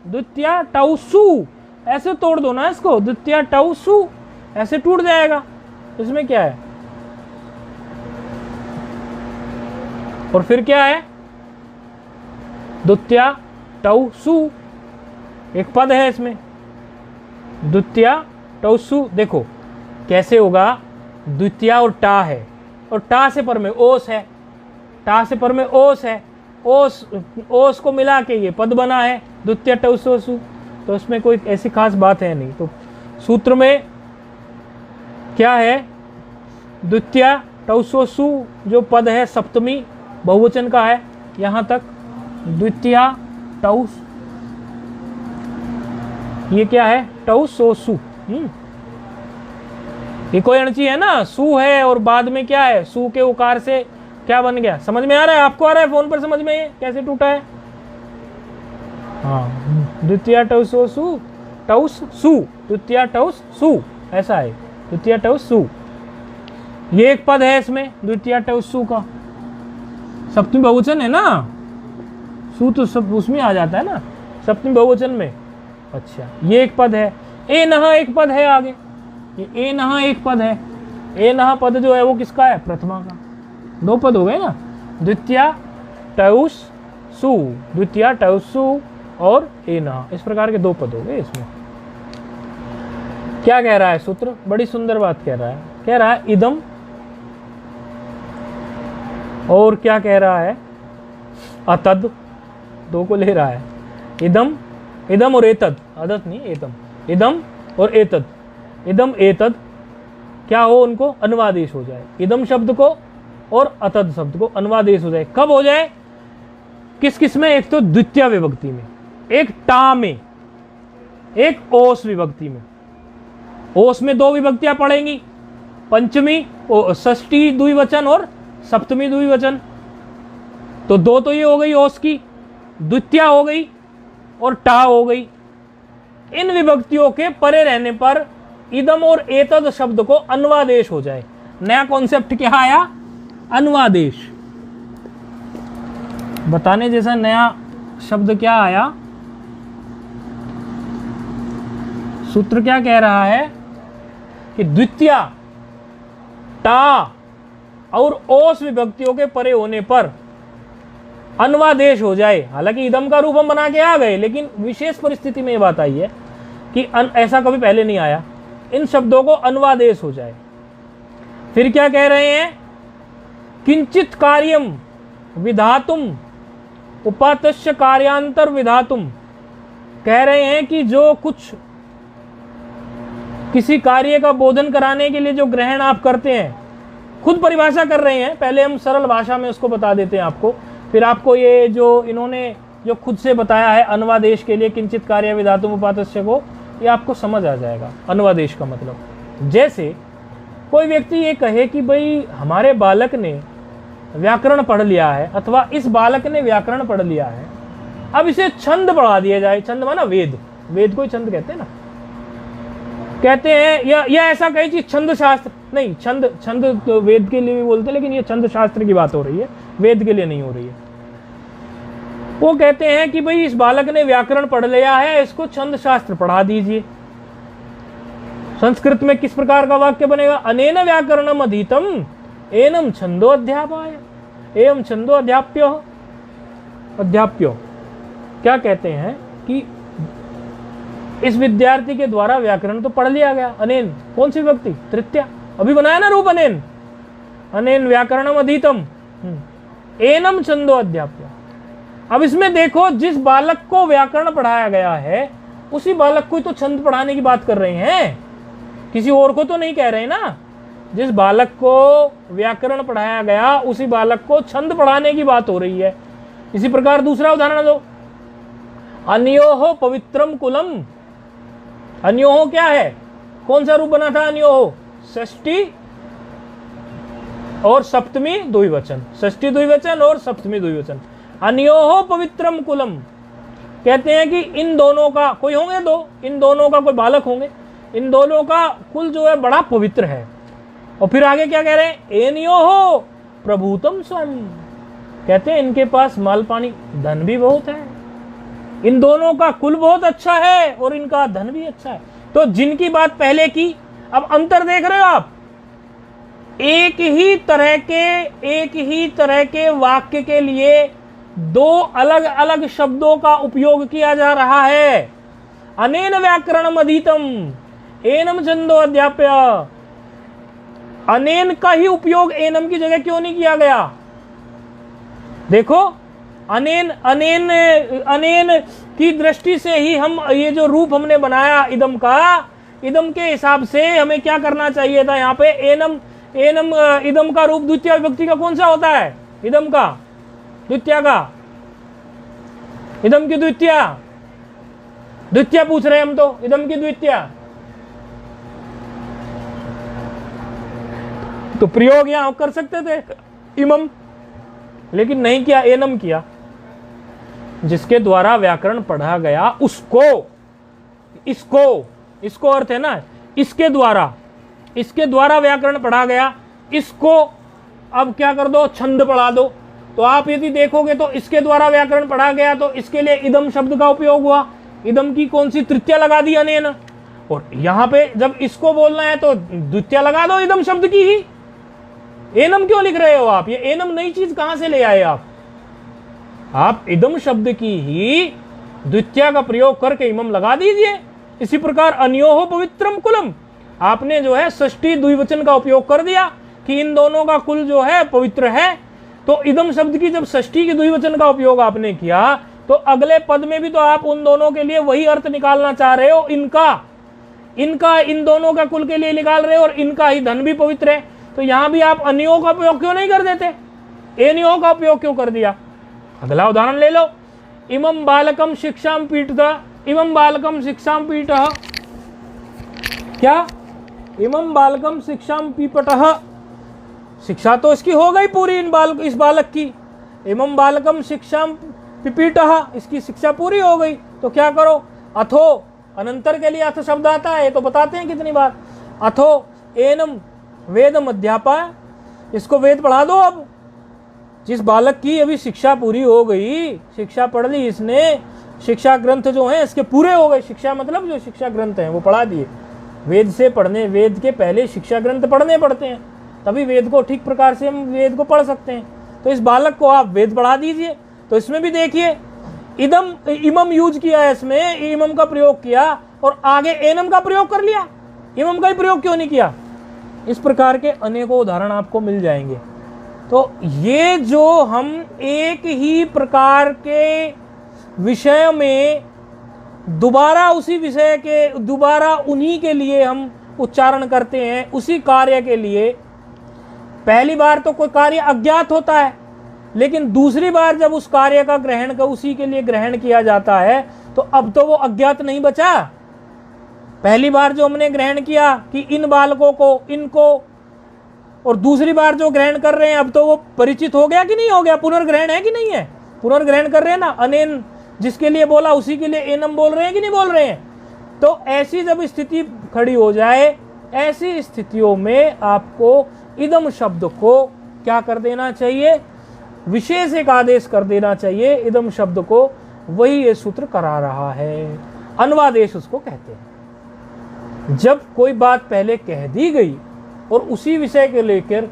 द्वितीया टौ सु, ऐसे तोड़ दो ना इसको, द्वितीया टौ सु, ऐसे टूट जाएगा। इसमें क्या है, और फिर क्या है, द्वितीया टौ सु, एक पद है इसमें, द्वितीया टौ सु। देखो कैसे होगा, द्वितीया और टा है, और टा से पर में ओस है, टा से पर में ओस है, ओस ओस को मिला के ये पद बना है, द्वितीय टौसोसु। तो इसमें कोई ऐसी खास बात है नहीं। तो सूत्र में क्या है, द्वितीय टौसोसु जो पद है सप्तमी बहुवचन का है, यहाँ तक द्वितीय टौस, ये क्या है, टौसोसु, ये कोई अणची है ना, सु है और बाद में क्या है, सु के उकार से क्या बन गया, समझ में आ रहा है? आपको आ रहा है फोन पर समझ में ये कैसे टूटा है? हाँ, द्वितीय टौसो सु, टौस सु, द्वितीय टौस सु, ऐसा है, द्वितीय टौस सु। ये एक पद है इसमें, द्वितीय टौस सु का, सप्तमी बहुवचन है ना, सु तो सब उसमें आ जाता है ना, सप्तमी बहुवचन में। अच्छा, ये एक पद है। ए नहा एक पद है आगे, ये ए नहा एक पद है। ए नहा पद जो है वो किसका है? प्रथमा का। दो पद हो गए ना, द्वितीय टौस सु, द्वितीय टौस सु और ए नहा, इस प्रकार के दो पद हो गए इसमें। क्या कह रहा है सूत्र? बड़ी सुंदर बात कह रहा है, कह रहा है इदम, और क्या कह रहा है? अतद, दो को ले रहा है, इदम, इदम और एतद, अदत नहीं एतम, इदम और एतद, इदम एतद क्या हो, उनको अनुवादेश हो जाए, इदम शब्द को और अतद शब्द को अनुवादेश हो जाए। कब हो जाए? किस किस में? एक तो द्वितीय विभक्ति में, एक टा में, एक ओस विभक्ति में। ओस में दो विभक्तियां पड़ेंगी, पंचमी षष्ठी द्विवचन और सप्तमी द्विवचन। तो दो तो ये हो गई ओस की, द्वितीय हो गई और टा हो गई। इन विभक्तियों के परे रहने पर इदम और एतद शब्द को अनुवादेश हो जाए। नया कॉन्सेप्ट क्या आया? अनुवादेश। बताने जैसा नया शब्द क्या आया? सूत्र क्या कह रहा है कि द्वितीय, टा और ओस विभक्तियों के परे होने पर अनुवादेश हो जाए। हालांकि इदम का रूप हम बना के आ गए, लेकिन विशेष परिस्थिति में ये बात आई है कि ऐसा कभी पहले नहीं आया। इन शब्दों को अनुवादेश हो जाए। फिर क्या कह रहे हैं? किंचित कार्यम विधातुम उपातस्य कार्यांतर विधातुम। कह रहे हैं कि जो कुछ किसी कार्य का बोधन कराने के लिए जो ग्रहण आप करते हैं, खुद परिभाषा कर रहे हैं। पहले हम सरल भाषा में उसको बता देते हैं आपको, फिर आपको ये जो इन्होंने जो खुद से बताया है अनुवादेश के लिए किंचित कार्य विधातुम उपातस्य को, ये आपको समझ आ जाएगा अनुवादेश का मतलब। जैसे कोई व्यक्ति ये कहे कि भाई हमारे बालक ने व्याकरण पढ़ लिया है, अथवा इस बालक ने व्याकरण पढ़ लिया है, अब इसे छंद पढ़ा दिया जाए। छंद माना वेद, वेद को ही छंद कहते हैं ना। कहते हैं या ऐसा कहे कि छंद शास्त्र नहीं, छंद तो वेद के लिए भी बोलते हैं, लेकिन ये छंद शास्त्र की बात हो रही है, वेद के लिए नहीं हो रही है। वो कहते हैं कि भाई इस बालक ने व्याकरण पढ़ लिया है, इसको छंद शास्त्र पढ़ा दीजिए। संस्कृत में किस प्रकार का वाक्य बनेगा? अनेन व्याकरणम अधीतम एनम छंदो अध्यापाय एवं छंदो अध्याप्यो। अध्याप्यो क्या कहते हैं कि इस विद्यार्थी के द्वारा व्याकरण तो पढ़ लिया गया। अनेन कौन सी विभक्ति? तृतीया, अभी बनाया ना रूप अनेन। अनेन व्याकरणम अधीतम एनम छंदो अध्याप्य। अब इसमें देखो, जिस बालक को व्याकरण पढ़ाया गया है उसी बालक को तो छंद पढ़ाने की बात कर रहे हैं, किसी और को तो नहीं कह रहे ना। जिस बालक को व्याकरण पढ़ाया गया उसी बालक को छंद पढ़ाने की बात हो रही है। इसी प्रकार दूसरा उदाहरण दो, अन्योहो पवित्रम कुलम। अन्योहो क्या है? कौन सा रूप बना था अन्योहो? षष्ठी और सप्तमी द्विवचन, षष्ठी द्विवचन और सप्तमी द्विवचन। अन्योहो पवित्रम कुलम। कहते हैं कि इन दोनों का कोई होंगे दो, इन दोनों का कोई बालक होंगे, इन दोनों का कुल जो है बड़ा पवित्र है। और फिर आगे क्या कह रहे हैं? एनयोहो प्रभुतम स्वम। कहते हैं इनके पास माल पानी धन भी बहुत है, इन दोनों का कुल बहुत अच्छा है और इनका धन भी अच्छा है। तो जिनकी बात पहले की, अब अंतर देख रहे हो आप? एक ही तरह के वाक्य के लिए दो अलग अलग शब्दों का उपयोग किया जा रहा है। अनेन व्याकरणम अधीतम एनम छंदो अध्याप्य। अनेन का ही उपयोग एनम की जगह क्यों नहीं किया गया? देखो, अनेन अनेन अनेन की दृष्टि से ही हम ये जो रूप हमने बनाया इदम का, इदम के हिसाब से हमें क्या करना चाहिए था? यहाँ पे एनम एनम इदम का रूप द्वितीय विभक्ति का कौन सा होता है? इदम का द्वितीय का, इदम की द्वितीय, द्वितीय पूछ रहे हैं हम तो, इदम की द्वितीय। तो प्रयोग यहां कर सकते थे इमम, लेकिन नहीं किया, एनम किया। जिसके द्वारा व्याकरण पढ़ा गया उसको, इसको अर्थ है ना, इसके द्वारा व्याकरण पढ़ा गया, इसको अब क्या कर दो, छंद पढ़ा दो। तो आप यदि देखोगे तो इसके द्वारा व्याकरण पढ़ा गया तो इसके लिए इदम शब्द का उपयोग हुआ। इदम की कौन सी तृतीया लगा दी, अनेन। और यहां पे जब इसको बोलना है तो द्वितीया लगा दो इदम शब्द की ही। एनम क्यों लिख रहे हो आप? ये एनम नई चीज कहां से ले आए आप इदम शब्द की ही द्वितीया का प्रयोग करके इमम लगा दीजिए। इसी प्रकार अन्योहो पवित्रम कुलम, आपने जो है षष्ठी द्विवचन का उपयोग कर दिया कि इन दोनों का कुल जो है पवित्र है। तो इदम शब्द की जब षष्ठी के द्विवचन का उपयोग आपने किया तो अगले पद में भी तो आप उन दोनों के लिए वही अर्थ निकालना चाह रहे हो, इनका इन दोनों का कुल के लिए निकाल रहे हो, और इनका ही धन भी पवित्र है। तो यहां भी आप अन्यों का उपयोग क्यों नहीं कर देते, एनियों का उपयोग क्यों कर दिया? अगला उदाहरण ले लो, इमं बालकम शिक्षाम पीठतः, इमं बालकम शिक्षाम पीठः, क्या इमं बालकम शिक्षाम पीपटः, शिक्षा तो इसकी हो गई पूरी इस बालक की। इमं बालकम शिक्षाम पिपीटः, इसकी शिक्षा पूरी हो गई। तो क्या करो, अथो, अनंतर के लिए अथ शब्द आता है, तो बताते हैं कितनी बार, अथो एनम वेदम अध्यापय, इसको वेद पढ़ा दो। अब जिस बालक की अभी शिक्षा पूरी हो गई, शिक्षा पढ़ ली इसने, शिक्षा ग्रंथ जो हैं इसके पूरे हो गए। शिक्षा मतलब जो शिक्षा ग्रंथ हैं वो पढ़ा दिए। वेद से पढ़ने, वेद के पहले शिक्षा ग्रंथ पढ़ने पड़ते हैं, तभी वेद को ठीक प्रकार से हम वेद को पढ़ सकते हैं। तो इस बालक को आप वेद पढ़ा दीजिए। तो इसमें भी देखिए इदम इमम यूज किया है, इसमें इमम का प्रयोग किया और आगे एनम का प्रयोग कर लिया, इमम का ही प्रयोग क्यों नहीं किया? इस प्रकार के अनेकों उदाहरण आपको मिल जाएंगे। तो ये जो हम एक ही प्रकार के विषय में दोबारा उसी विषय के दोबारा उन्हीं के लिए हम उच्चारण करते हैं, उसी कार्य के लिए। पहली बार तो कोई कार्य अज्ञात होता है, लेकिन दूसरी बार जब उस कार्य का ग्रहण का उसी के लिए ग्रहण किया जाता है तो अब तो वो अज्ञात नहीं बचा। पहली बार जो हमने ग्रहण किया कि इन बालकों को, इनको, और दूसरी बार जो ग्रहण कर रहे हैं अब तो वो परिचित हो गया कि नहीं हो गया? पुनर्ग्रहण है कि नहीं है? पुनर्ग्रहण कर रहे हैं ना, अनेन जिसके लिए बोला उसी के लिए एनम बोल रहे हैं कि नहीं बोल रहे हैं? तो ऐसी जब स्थिति खड़ी हो जाए, ऐसी स्थितियों में आपको इदम शब्द को क्या कर देना चाहिए? विशेष एक आदेश कर देना चाहिए इदम शब्द को। वही ये सूत्र करा रहा है, अन्वादेश उसको कहते हैं। जब कोई बात पहले कह दी गई और उसी विषय के लेकर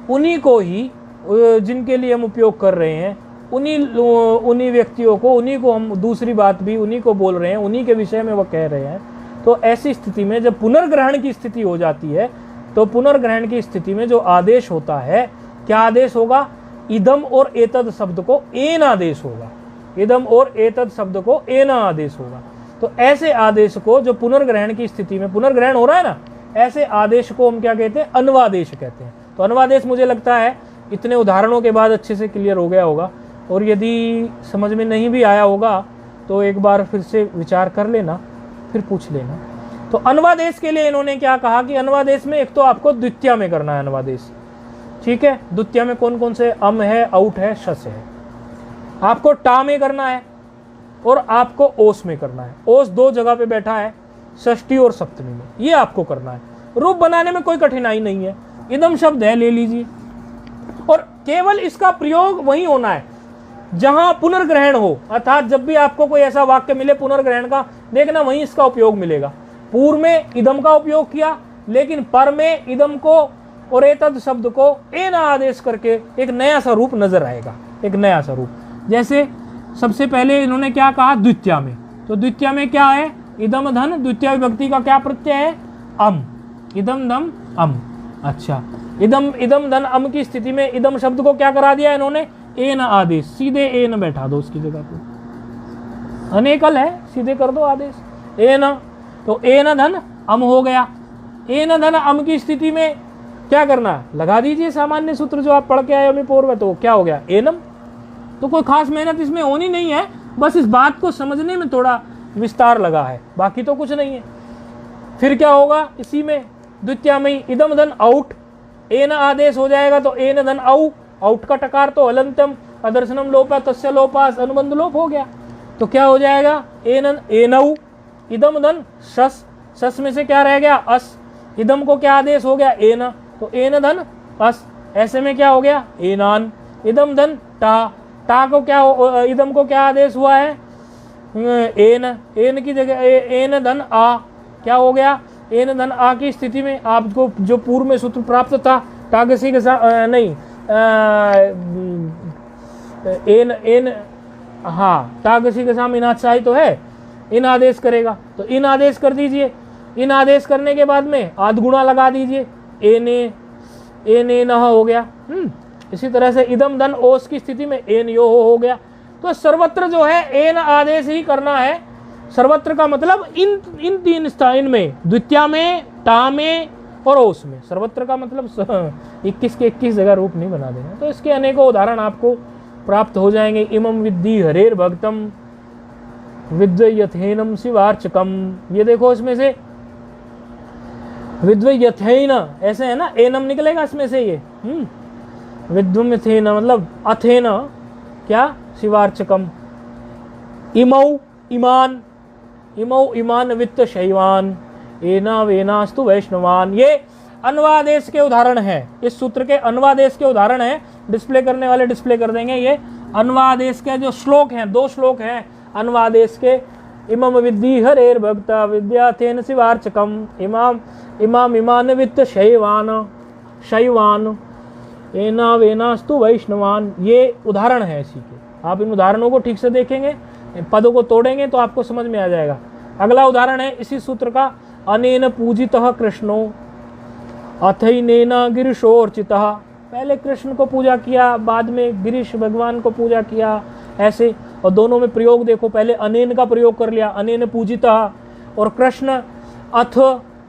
उन्हीं को ही, जिनके लिए हम उपयोग कर रहे हैं, उन्हीं व्यक्तियों को, उन्हीं को हम दूसरी बात भी उन्हीं को बोल रहे हैं, उन्हीं के विषय में वो कह रहे हैं। तो ऐसी स्थिति में जब पुनर्ग्रहण की स्थिति हो जाती है, तो पुनर्ग्रहण की स्थिति में जो आदेश होता है, क्या आदेश होगा? इदम और एतद शब्द को एन आदेश होगा। इदम और एतद शब्द को एन आदेश होगा। तो ऐसे आदेश को जो पुनर्ग्रहण की स्थिति में पुनर्ग्रहण हो रहा है ना, ऐसे आदेश को हम क्या कहते हैं? अन्वादेश कहते हैं। तो अन्वादेश मुझे लगता है इतने उदाहरणों के बाद अच्छे से क्लियर हो गया होगा। और यदि समझ में नहीं भी आया होगा तो एक बार फिर से विचार कर लेना, फिर पूछ लेना। तो अन्वादेश के लिए इन्होंने क्या कहा कि अन्वादेश में एक तो आपको द्वितीया में करना है अन्वादेश, ठीक है? द्वितीया में कौन कौन से? अम है, औट है, शस है। आपको टा में करना है और आपको ओस में करना है। ओस दो जगह पे बैठा है, षष्ठी और सप्तमी में, ये आपको करना है। रूप बनाने में कोई कठिनाई नहीं है, इदम शब्द है, ले लीजिए। और केवल इसका प्रयोग वही होना है जहां पुनर्ग्रहण हो, अर्थात जब भी आपको कोई ऐसा वाक्य मिले पुनर्ग्रहण का, देखना वहीं इसका उपयोग मिलेगा। पूर्व में इदम का उपयोग किया, लेकिन पर में इदम को और एतद शब्द को एन आदेश करके एक नया सा रूप नजर आएगा, एक नया सा रूप। जैसे सबसे पहले इन्होंने क्या कहा? द्वितीया में। तो द्वितीया में क्या है? इदम धन, द्वितीय विभक्ति का क्या प्रत्यय है? अम। इदम धम अम। अच्छा, इदम धन अम की स्थिति में इदम शब्द को क्या करा दिया इन्होंने? एन आदेश, सीधे एन बैठा दो उसकी जगह पे। अनेकल है, सीधे कर दो आदेश एन। तो एन धन अम हो गया। एन धन अम की स्थिति में क्या करना? लगा दीजिए सामान्य सूत्र जो आप पढ़ के आए अमी पूर्व में। तो क्या हो गया? एनम। तो कोई खास मेहनत इसमें होनी नहीं है, बस इस बात को समझने में थोड़ा विस्तार लगा है, बाकी तो कुछ नहीं है। फिर क्या होगा? इसी में द्वितीया में इदम धन औट, एन आदेश हो जाएगा तो एन धन औ, औट का टकार तो हलंतम, अदर्शनम लोपा तस्य लोपास, अनुबंध लोप हो गया। तो क्या हो जाएगा, एनऊ, इदम धन शस, शस में से क्या रह गया, अस, इदम को क्या आदेश हो गया, एन, तो एन धन अस, ऐसे में क्या हो गया, एनान, इदम धन टा, टा को क्या इदम को क्या आदेश हुआ है, एन, एन की जगह एन धन आ, क्या हो गया, एन धन आ की स्थिति में आपको जो पूर्व में सूत्र प्राप्त था, टागसी के साथ नहीं, एन एन, हाँ टागसी के साथ इनाचाई तो है, इन आदेश करेगा, तो इन आदेश कर दीजिए। इन आदेश करने के बाद में आध गुणा लगा दीजिए, एन न हो गया। इसी तरह से इदम धन ओस की स्थिति में एन यो हो गया। तो सर्वत्र जो है एन आदेश ही करना है। सर्वत्र का मतलब इन तीन स्थान में, द्वितीया में, टा में और ओस में। सर्वत्र का मतलब 21 के 21 जगह रूप नहीं बना देना। तो इसके अनेकों उदाहरण आपको प्राप्त हो जाएंगे। इमं विद्धि हरेर भक्तम विद्वयथेनम शिवार्चकम, ये देखो इसमें से विद्वयथेन ऐसे है ना, एनम निकलेगा इसमें से, ये विद्वयथेन मतलब अथेन क्या, शिवार्चकम, इमौ इमान, इमौ इमान वित्त शैवान, एना वेनास्तु वैष्णवान। ये अन्वादेश के उदाहरण हैं, इस सूत्र के अन्वादेश के उदाहरण हैं। डिस्प्ले करने वाले डिस्प्ले कर देंगे। ये अन्वादेश के जो श्लोक हैं, 2 श्लोक हैं अन्वादेश के। इमम विद्धि हरेर भक्ता विद्याथेन शिवार्चकम, इमाम इमाम इमान वित्त शैवान शैवान, एना वेनास्तु वैष्णवान। ये उदाहरण है इसी के। आप इन उदाहरणों को ठीक से देखेंगे, पदों को तोड़ेंगे तो आपको समझ में आ जाएगा। अगला उदाहरण है इसी सूत्र का, अनेन पूजितः कृष्णो अथैनेन गिरिशोर्चितः। पहले कृष्ण को पूजा किया, बाद में गिरीश भगवान को पूजा किया, ऐसे। और दोनों में प्रयोग देखो, पहले अनेन का प्रयोग कर लिया, अनेन पूजितः, और कृष्ण अथ,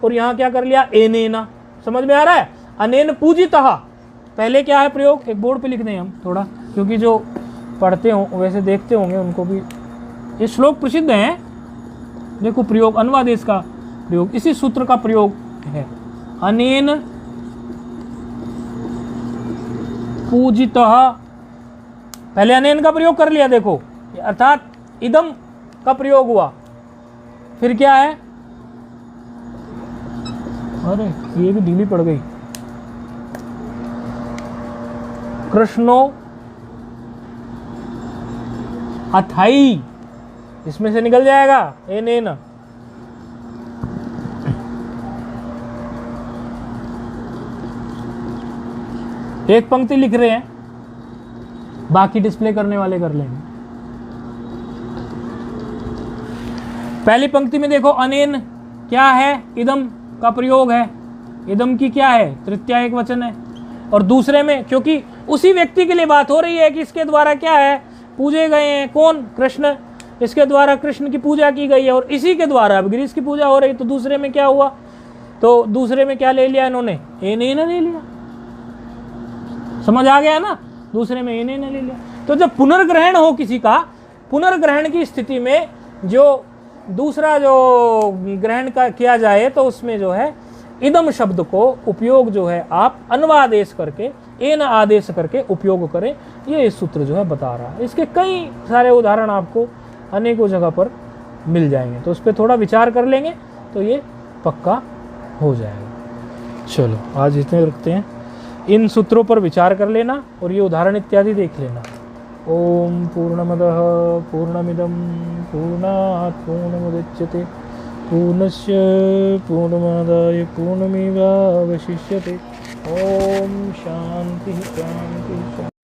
और यहाँ क्या कर लिया, एनेना। समझ में आ रहा है, अनेन पूजितः पहले क्या है प्रयोग। एक बोर्ड पे लिख दें हम थोड़ा, क्योंकि जो पढ़ते हो वैसे देखते होंगे उनको भी ये श्लोक प्रसिद्ध है। देखो प्रयोग, अन्वादेश का प्रयोग, इसी सूत्र का प्रयोग है। अनेन पूजितः, पहले अनेन का प्रयोग कर लिया देखो, अर्थात इदम का प्रयोग हुआ। फिर क्या है, अरे ये भी ढीली पड़ गई, कृष्णो अथाई, इसमें से निकल जाएगा एनेन। एक पंक्ति लिख रहे हैं, बाकी डिस्प्ले करने वाले कर लेंगे। पहली पंक्ति में देखो अनेन क्या है, इदम का प्रयोग है। इदम की क्या है, तृतीया एक वचन है। और दूसरे में, क्योंकि उसी व्यक्ति के लिए बात हो रही है कि इसके द्वारा क्या है, पूजे गए हैं, कौन, कृष्ण। इसके द्वारा कृष्ण की पूजा की गई है, और इसी के द्वारा अब गिरीश की पूजा हो रही। तो दूसरे में क्या हुआ, तो दूसरे में क्या ले लिया इन्होंने, एनेन ले लिया। समझ आ गया ना, दूसरे में एनेन ले लिया। तो जब पुनर्ग्रहण हो किसी का, पुनर्ग्रहण की स्थिति में जो दूसरा जो ग्रहण का किया जाए, तो उसमें जो है इदम शब्द को उपयोग जो है आप अन्वादेश करके, एन आदेश करके उपयोग करें। ये इस सूत्र जो है बता रहा है। इसके कई सारे उदाहरण आपको अनेकों जगह पर मिल जाएंगे, तो उस पर थोड़ा विचार कर लेंगे तो ये पक्का हो जाएगा। चलो आज इतने रखते हैं। इन सूत्रों पर विचार कर लेना और ये उदाहरण इत्यादि देख लेना। ओम पूर्णमदः पूर्णमिदं पूर्णात् पूर्णमुदच्यते पूर्णस्य पूर्णमादाय पूर्णमेवावशिष्यते। ओम शांति शांति शांति।